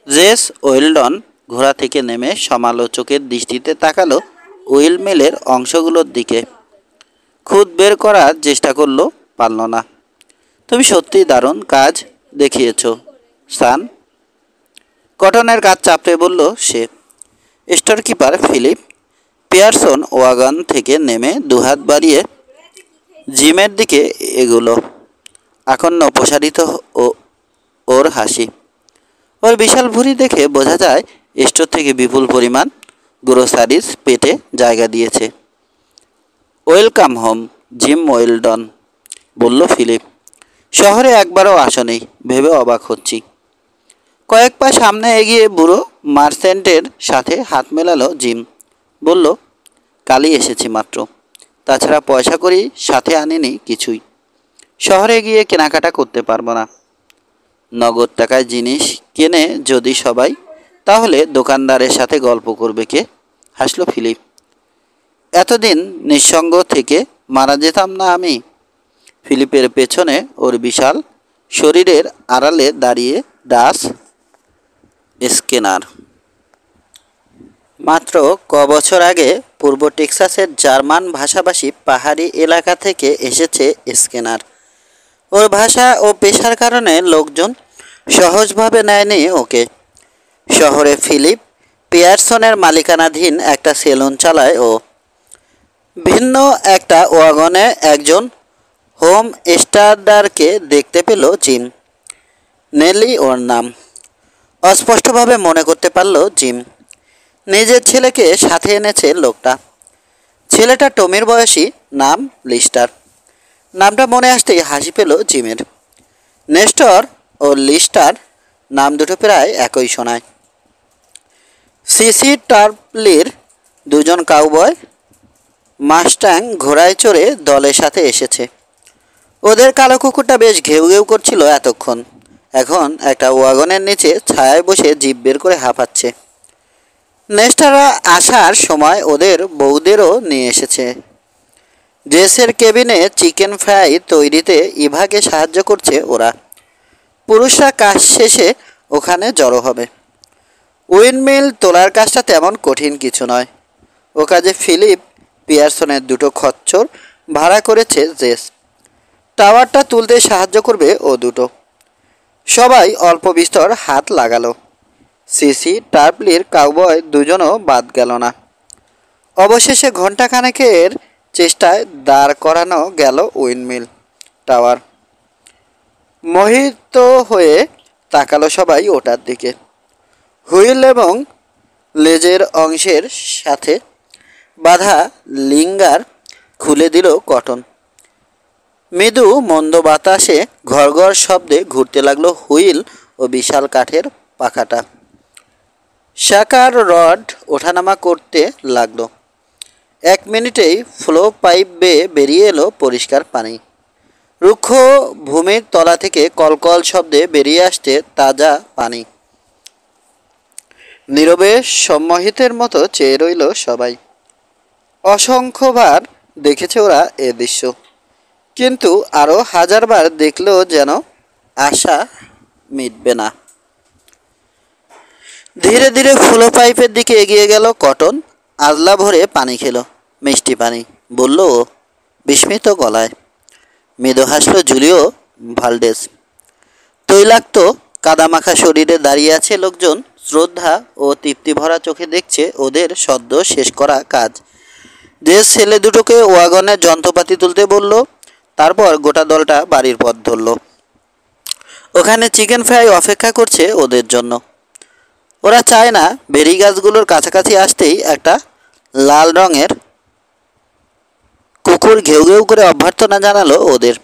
Speaker 1: জেস ওয়েলডন ঘোড়া থেকে নেমে সমালোচকের দৃষ্টিতে তাকালো উইলমিলের অংশগুলোর দিকে। খুদ বের করার চেষ্টা করলো, পারল না। তুমি সত্যিই দারুণ কাজ দেখিয়েছ সান। কটনের কাজ চাপড়ে বলল সে। Storekeeper Philip Pearson wagon থেকে নেমে দুহাত বাড়িয়ে জিমের দিকে এগুলো। আকন্ন প্রসারিত ওর হাসি। ওর বিশাল ভুঁড়ি দেখে বোঝা যায় স্টোর থেকে বিপুল পরিমাণ গ্রোসারিজ পেটে জায়গা দিয়েছে। ওয়েলকাম হোম জিম ওয়েলডন, বলল ফিলিপ। শহরে একবারও আসনি ভেবে অবাক হচ্ছি। কয়েক পা সামনে এগিয়ে বুড়ো মার্চেন্টের সাথে হাত মেলালো জিম। বলল, কালই এসেছি মাত্র। তাছাড়া পয়সা করি সাথে আনিনি কিছুই। শহরে গিয়ে কেনাকাটা করতে পারবো না। নগদ টাকায় জিনিস কেনে যদি সবাই, তাহলে দোকানদারের সাথে গল্প করবে কে? হাসলো ফিলিপ। এতদিন নিঃসঙ্গ থেকে মারা যেতাম না আমি? ফিলিপের পেছনে ওর বিশাল শরীরের আড়ালে দাঁড়িয়ে ডাস স্কেনার। মাত্র কবছর আগে পূর্ব টেক্সাসের জার্মান ভাষাভাষী পাহাড়ি এলাকা থেকে এসেছে স্কেনার। ওর ভাষা ও পেশার কারণে লোকজন সহজভাবে নেয়নি ওকে। শহরে ফিলিপ পিয়ারসনের মালিকানাধীন একটা সেলুন চালায় ও। ভিন্ন একটা ওয়াগনে একজন হোম স্টার্ডারকে দেখতে পেল জিম। নেলি ওর নাম। অস্পষ্টভাবে মনে করতে পারল জিম। নিজের ছেলেকে সাথে এনেছে লোকটা। ছেলেটা টমির বয়সী, নাম লিস্টার। নামটা মনে আসতেই হাসি পেল জিমের। নেস্টর ও লিস্টার নাম দুটো প্রায় একই শোনায়। সিসি টার্পলির দুজন কাউবয় মাস্টাং ঘোড়ায় চড়ে দলের সাথে এসেছে। ওদের কালো কুকুরটা বেশ ঘেউ ঘেউ করছিল এতক্ষণ। এখন একটা ওয়াগনের নিচে ছায়ায় বসে জিভ বের করে হাঁপাচ্ছে। নেস্টাররা আসার সময় ওদের বউদেরও নিয়ে এসেছে। জেসের কেবিনে চিকেন ফ্রাই তৈরিতে ইভাকে সাহায্য করছে ওরা। পুরুষরা কাজ শেষে ওখানে জড়ো হবে। উইন্ডমিল তোলার কাজটা তেমন কঠিন কিছু নয়। ও কাজে ফিলিপ পিয়ারসনের দুটো খচ্চর ভাড়া করেছে জেস। টাওয়ারটা তুলতে সাহায্য করবে ও দুটো। সবাই অল্প বিস্তর হাত লাগালো। সিসি টার্পলির কাউবয় দুজনও বাদ গেল না। অবশেষে ঘণ্টাখানেকের চেষ্টায় দাঁড় করানো গেল উইন্ডমিল টাওয়ার। মোহিত হয়ে তাকালো সবাই ওটার দিকে। হুইল এবং লেজের অংশের সাথে বাঁধা লিঙ্গার খুলে দিল কটন। মৃদু মন্দ বাতাসে ঘর ঘর শব্দে ঘুরতে লাগলো হুইল ও বিশাল কাঠের পাখাটা। শাকার রড ওঠানামা করতে লাগলো। 1 মিনিটেই ফ্লো পাইপ বেয়ে বেরিয়ে এলো পরিষ্কার পানি। রুক্ষ ভূমির তলা থেকে কলকল শব্দে বেরিয়ে আসছে তাজা পানি। নীরবে সম্মোহিতের মতো চেয়ে রইল সবাই। অসংখ্যবার দেখেছে ওরা এ দৃশ্য, কিন্তু আরও হাজারবার দেখলেও যেন আশা মিটবে না। ধীরে ধীরে ফ্লো পাইপের দিকে এগিয়ে গেল কটন। আজলা ভরে পানি খেলো, মিষ্টি পানি, বলল ও বিস্মিত গলায়। মৃদু হাসল জুলিও ভালডেস। তৈলাক্ত কাদামাখা শরীরে দাঁড়িয়ে আছে লোকজন, শ্রদ্ধা ও তৃপ্তি ভরা চোখে দেখছে ওদের সদ্য শেষ করা কাজ। যে ছেলে দুটোকে ওয়াগনের যন্ত্রপাতি তুলতে বলল, তারপর গোটা দলটা বাড়ির পথ ধরল। ওখানে চিকেন ফ্রাই অপেক্ষা করছে ওদের জন্য। ওরা চায় না বেরি গাছগুলোর কাছাকাছি আসতেই একটা লাল রঙের কুকুর ঘেউ ঘেউ করে অভ্যর্থনা জানালো ওদের।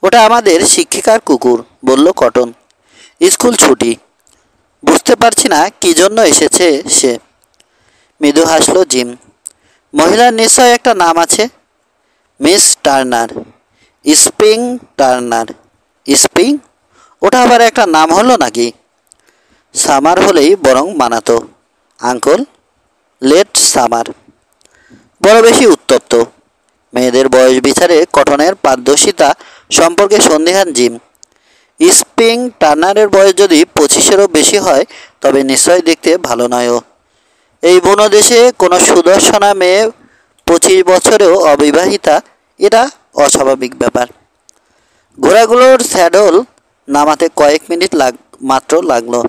Speaker 1: ওটা আমাদের শিক্ষিকার কুকুর, বলল কটন। স্কুল ছুটি, বুঝতে পারছি না কী জন্য এসেছে সে। মৃদু হাসল জিম। মহিলার নিশ্চয় একটা নাম আছে, miss Turner, spring Turner. Spring? ওটা আবার একটা নাম হলো নাকি? সামার হলেই বরং মানাতো আঙ্কল, লেট সামার। বড় বেশি উত্তপ্ত। মেয়েদের বয়স বিচারে কটনের পারদর্শিতা সম্পর্কে সন্দেহান জিম। স্প্রিং টার্নারের বয়স যদি 25-এরও বেশি হয় তবে নিশ্চয় দেখতে ভালো নয় ও। এই বুনো দেশে কোনো সুদর্শনা মেয়ে 25 বছরেও অবিবাহিতা, এটা অস্বাভাবিক ব্যাপার। ঘোড়াগুলোর স্যাডল নামাতে কয়েক মিনিট মাত্র লাগলো।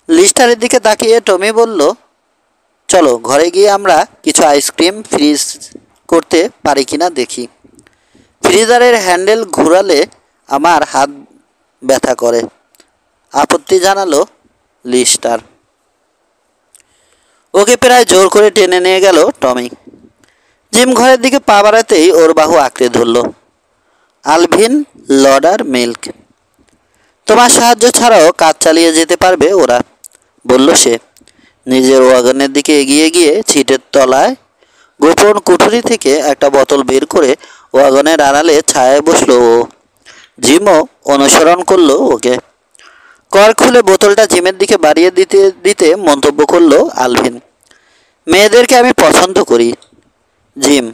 Speaker 1: লিস্টারের দিকে তাকিয়ে টমি বলল, চলো ঘরে গিয়ে আমরা কিছু আইসক্রিম ফ্রিজ করতে পারি কিনা দেখি। ফ্রিজারের হ্যান্ডেল ঘুরালে আমার হাত ব্যথা করে, আপত্তি জানালো লিস্টার। ওকে প্রায় জোর করে টেনে নিয়ে গেল টমি। জিম ঘরের দিকে পা বাড়াতেই ওর বাহু আঁকড়ে ধরল। আলভিন লডার মিল্ক, তোমার সাহায্য ছাড়াও কাজ চালিয়ে যেতে পারবে ওরা, বলল সে। নিজের ওয়াগনের দিকে এগিয়ে গিয়ে ছিটের তলায় গোপন কুঠুরি থেকে একটা বোতল বের করে ওয়াগনের আড়ালে ছায়ায় বসলো ও। জিমও অনুসরণ করলো ওকে। কর খুলে বোতলটা জিমের দিকে বাড়িয়ে দিতে দিতে মন্তব্য করলো আলভিন, মেয়েদেরকে আমি পছন্দ করি জিম,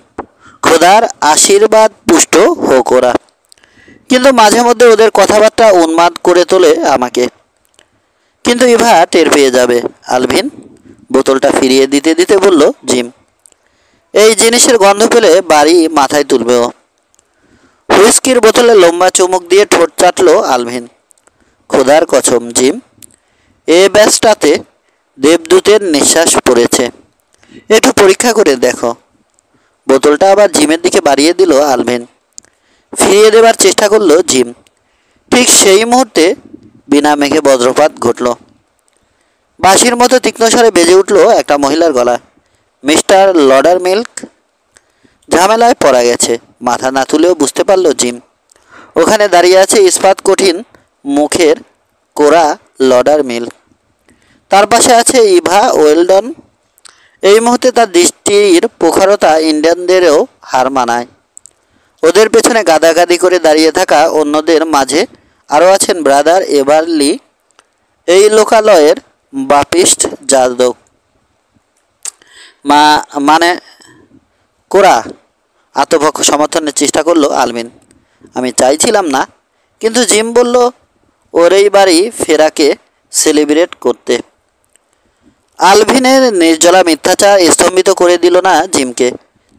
Speaker 1: খোদার আশীর্বাদ পুষ্ট হোক ওরা, কিন্তু মাঝে মধ্যে ওদের কথাবার্তা উন্মাদ করে তোলে আমাকে। কিন্তু ইভা টের পেয়ে যাবে আলভিন, বোতলটা ফিরিয়ে দিতে দিতে বলল জিম। এই জিনিসের গন্ধ পেলে বাড়ি মাথায় তুলবে ও। হুইস্কির বোতলে লম্বা চুমুক দিয়ে ঠোঁট চাটলো আলভিন। খোদার কসম জিম, এ ব্যাসটাতে দেবদূতের নিঃশ্বাস পড়েছে, একটু পরীক্ষা করে দেখো। বোতলটা আবার জিমের দিকে বাড়িয়ে দিল আলভিন। ফিরিয়ে দেবার চেষ্টা করলো জিম। ঠিক সেই মুহূর্তে বিনা মেঘে বজ্রপাত ঘটল। বাঁশির মতো তীক্ষ্ণ স্বরে বেজে উঠল একটা মহিলার গলা, মিস্টার লডার মিল্ক। ঝামেলায় পড়া গেছে, মাথা না তুলেও বুঝতে পারল জিম। ওখানে দাঁড়িয়ে আছে ইস্পাত কঠিন মুখের কোরা লডার মিল্ক। তার পাশে আছে ইভা ওয়েলডন। এই মুহূর্তে তার দৃষ্টির প্রখরতা ইন্ডিয়ানদেরও হার মানায়। ওদের পেছনে গাদাগাদি করে দাঁড়িয়ে থাকা অন্যদের মাঝে আরও আছেন ব্রাদার এভারলি, এই লোকালয়ের বাপিস্ট যাদব। মানে কোরা, আত্মপক্ষ সমর্থনের চেষ্টা করলো আলভিন। আমি চাইছিলাম না, কিন্তু জিম বলল ওর এই বাড়ি ফেরাকে সেলিব্রেট করতে। আলভিনের নির্জলা মিথ্যাচার স্তম্ভিত করে দিল না জিমকে।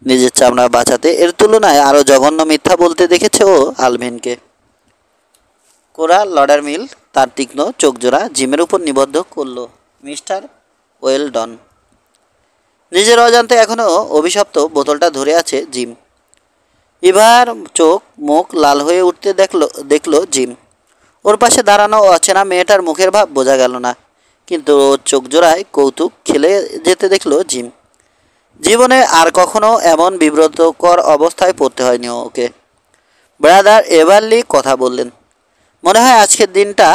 Speaker 1: নিজের চামড়া বাঁচাতে এর তুলনায় আরও জঘন্য মিথ্যা বলতে দেখেছে ও আলভিনকে। কোরা লডার মিল তার তীক্ষ্ণ চোখজোড়া জিমের উপর নিবদ্ধ করল। মিস্টার ওয়েলডন। নিজের অজান্তে এখনও অভিশপ্ত বোতলটা ধরে আছে জিম। ইভার চোখ মুখ লাল হয়ে উঠতে দেখল জিম। ওর পাশে দাঁড়ানো অচেনা মেয়েটার মুখের ভাব বোঝা গেল না, কিন্তু ওর চোখ জোড়ায় কৌতুক খেলে যেতে দেখলো জিম। জীবনে আর কখনো এমন বিব্রতকর অবস্থায় পড়তে হয়নি ওকে। ব্রাদার এভারলি কথা বললেন। মনে হয় আজকের দিনটা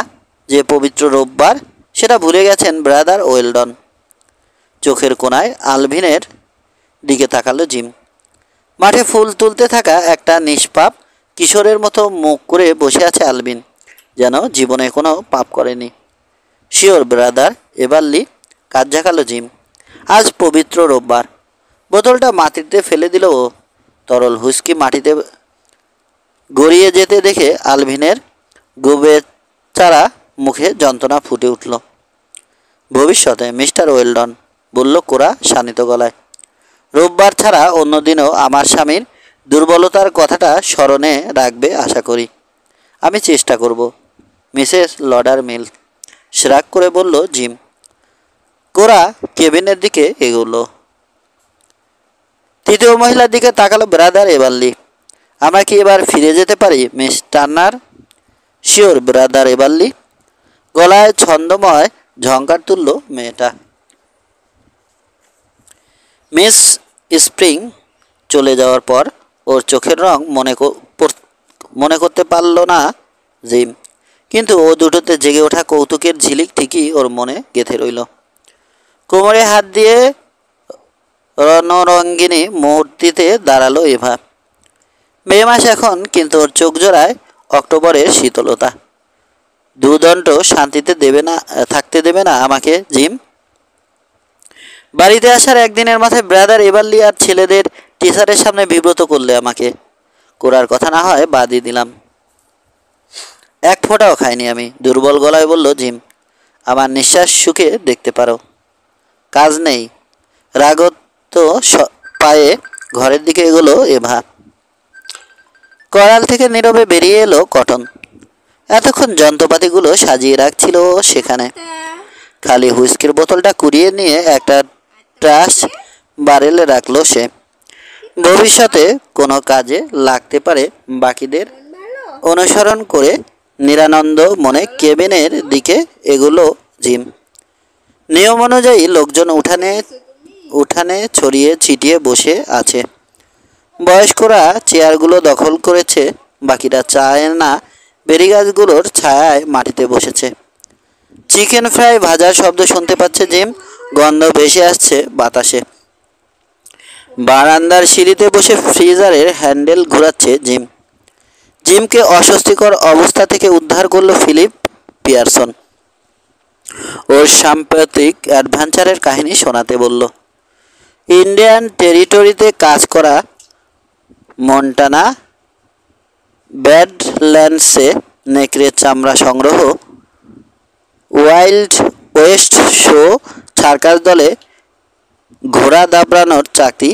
Speaker 1: যে পবিত্র রোববার সেটা ভুলে গেছেন ব্রাদার ওয়েলডন। চোখের কোণায় আলভিনের দিকে তাকালো জিম। মাঠে ফুল তুলতে থাকা একটা নিষ্পাপ কিশোরের মতো মুখ করে বসে আছে আলভিন, যেন জীবনে কোনো পাপ করেনি। শিওর ব্রাদার এভারলি, কাজ ঝাঁকালো জিম। আজ পবিত্র রোববার। বোতলটা মাটিতে ফেলে দিল ও। তরল হুইস্কি মাটিতে গড়িয়ে যেতে দেখে আলভিনের গোবেচারা মুখে যন্ত্রণা ফুটে উঠল। ভবিষ্যতে মিস্টার ওয়েলডন, বলল কোরা শানিত গলায়। রোববার ছাড়া অন্যদিনও আমার স্বামীর দুর্বলতার কথাটা স্মরণে রাখবে আশা করি। আমি চেষ্টা করব, মিসেস লডার মিল, শ্রাগ করে বলল জিম। কোরা কেবিনের দিকে এগোলো। তৃতীয় মহিলার দিকে তাকালো ব্রাদার এভারলি। আমরা কি এবার ফিরে যেতে পারি মিস টার্নার? শিওর ব্রাদার এভারলি, গলায় ছন্দময় ঝঙ্কার তুলল মেয়েটা। মিস স্প্রিং চলে যাওয়ার পর ওর চোখের রং মনে করতে পারল না জিম, কিন্তু ও দুটোতে জেগে ওঠা কৌতুকের ঝিলিক ঠিকই ওর মনে গেঁথে রইল। কোমরে হাত দিয়ে রণরঙ্গিনী মূর্তিতে দাঁড়ালো এভা। মে মাস এখন, কিন্তু ওর চোখ জোড়ায় অক্টোবরের শীতলতা। দুদণ্ড শান্তিতে থাকতে দেবে না আমাকে জিম? বাড়িতে আসার একদিনের মাথায় ব্রাদার এভারলি আর ছেলেদের টিচারের সামনে বিব্রত করলে আমাকে। কোরার কথা না হয় বাদই দিলাম, এক ফোঁটাও খাইনি আমি, দুর্বল গলায় বলল জিম। আমার নিঃশ্বাস শুকে দেখতে পারো। কাজ নেই। রাগত পায়ে ঘরের দিকে এগোলো এভা। করাল থেকে নীরবে বেরিয়ে এলো কটন। এতক্ষণ যন্ত্রপাতিগুলো সাজিয়ে রাখছিল সেখানে। খালি হুইস্কির বোতলটা কুড়িয়ে নিয়ে একটা ট্রাশ বারেলে রাখলো সে। ভবিষ্যতে কোনো কাজে লাগতে পারে বাকিদের অনুসরণ করে নিরানন্দ মনে কেবিনের দিকে এগুলো জিম। নিয়ম অনুযায়ী লোকজন উঠানে ছড়িয়ে ছিটিয়ে বসে আছে। বয়স্করা চেয়ারগুলো দখল করেছে, বাকিরা চায় না বেরি গাছগুলোর ছায়ায় মাটিতে বসেছে। চিকেন ফ্রাই ভাজার শব্দ শুনতে পাচ্ছে জিম, গন্ধ ভেসে আসছে বাতাসে। বারান্দার সিঁড়িতে বসে ফ্রিজারের হ্যান্ডেল ঘোরাচ্ছে জিম। জিমকে অস্বস্তিকর অবস্থা থেকে উদ্ধার করলো ফিলিপ পিয়ারসন। ওর সাম্প্রতিক অ্যাডভেঞ্চারের কাহিনী শোনাতে বলল। ইন্ডিয়ান টেরিটরিতে কাজ করা, মন্টানা ব্যাডল্যান্ডসে নেকড়ের চামড়া সংগ্রহ, ওয়াইল্ড ওয়েস্ট শো সার্কাস দলে ঘোড়া দাবড়ানোর চাকরি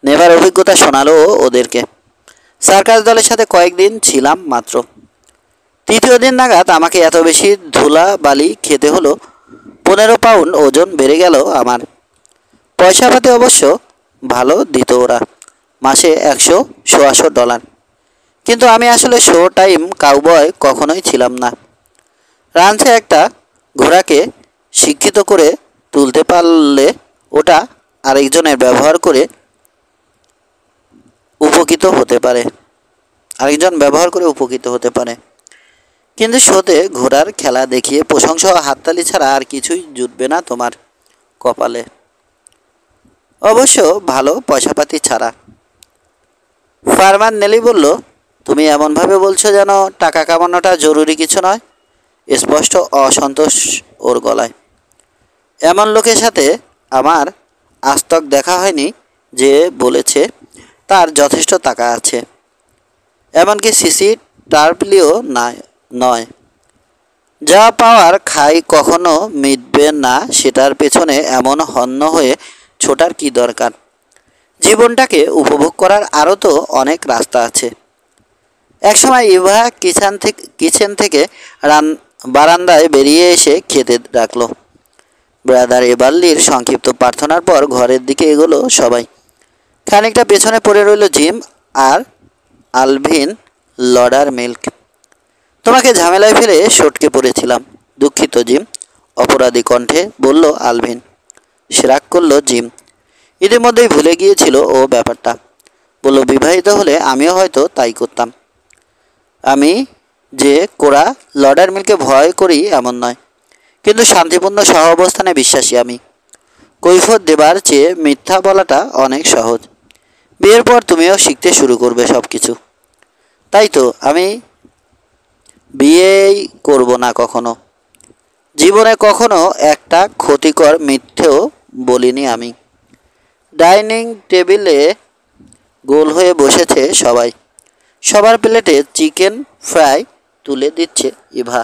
Speaker 1: নেবার অভিজ্ঞতা শোনালো ওদেরকে। সার্কাস দলের সাথে কয়েকদিন ছিলাম মাত্র। তৃতীয় দিন নাগাদ আমাকে এত বেশি ধুলা বালি খেতে হলো, 15 পাউন্ড ওজন বেড়ে গেল আমার। পয়সা পাতে অবশ্য ভালো দিত ওরা, মাসে $100-125। কিন্তু আমি আসলে শো টাইম কাউবয় কখনোই ছিলাম না। রাঞ্চে একটা ঘোড়াকে শিক্ষিত করে তুলতে পারলে ওটা আরেকজনের ব্যবহার করে উপকৃত হতে পারে। কিন্তু শোতে ঘোড়ার খেলা দেখিয়ে প্রশংসা ও হাততালি ছাড়া আর কিছুই জুটবে না তোমার কপালে, অবশ্য ভালো পয়সাপাতি ছাড়া। ফার্মান নেলি বলল, তুমি এমনভাবে বলছো যেন টাকা কামানোটা জরুরি কিছু নয়। স্পষ্ট অসন্তোষ ওর গলায়। এমন লোকের সাথে আমার আজতক দেখা হয়নি যে বলেছে তার যথেষ্ট টাকা আছে। এমনকি সিসি টার্পলিও নয়। যা পাওয়ার খাই কখনো মিটবে না, সেটার পেছনে এমন হন্য হয়ে ছোটার কি দরকার? জীবনটাকে উপভোগ করার আরও তো অনেক রাস্তা আছে। একসময় ইভা কিচেন থেকে বারান্দায় বেরিয়ে এসে খেতে ডাকলো। ব্রাদার এভারলির সংক্ষিপ্ত প্রার্থনার পর ঘরের দিকে এগোলো সবাই। খানিকটা পেছনে পড়ে রইল জিম আর আলভিন লডার মিল্ক। তোমাকে ঝামেলায় ফেলে সটকে পড়েছিলাম, দুঃখিত জিম, অপরাধী কণ্ঠে বলল আলভিন। সে রাগ করল জিম ইতিমধ্যেই ভুলে গিয়েছিল ও ব্যাপারটা। বলল, বিবাহিত হলে আমিও হয়তো তাই করতাম। আমি যে কোরা লডারমিলকে ভয় করি এমন নয়, কিন্তু শান্তিপূর্ণ সহ অবস্থানে বিশ্বাসী আমি। কৈফিয়ত দেবার চেয়ে মিথ্যা বলাটা অনেক সহজ। বিয়ের পর তুমিও শিখতে শুরু করবে সব কিছু। তাই তো আমি বিয়েই করব না কখনো। জীবনে কখনো একটা ক্ষতিকর মিথ্যেও বলিনি আমি। ডাইনিং টেবিলে গোল হয়ে বসেছে সবাই। সবার প্লেটে চিকেন ফ্রাই তুলে দিচ্ছে ইভা।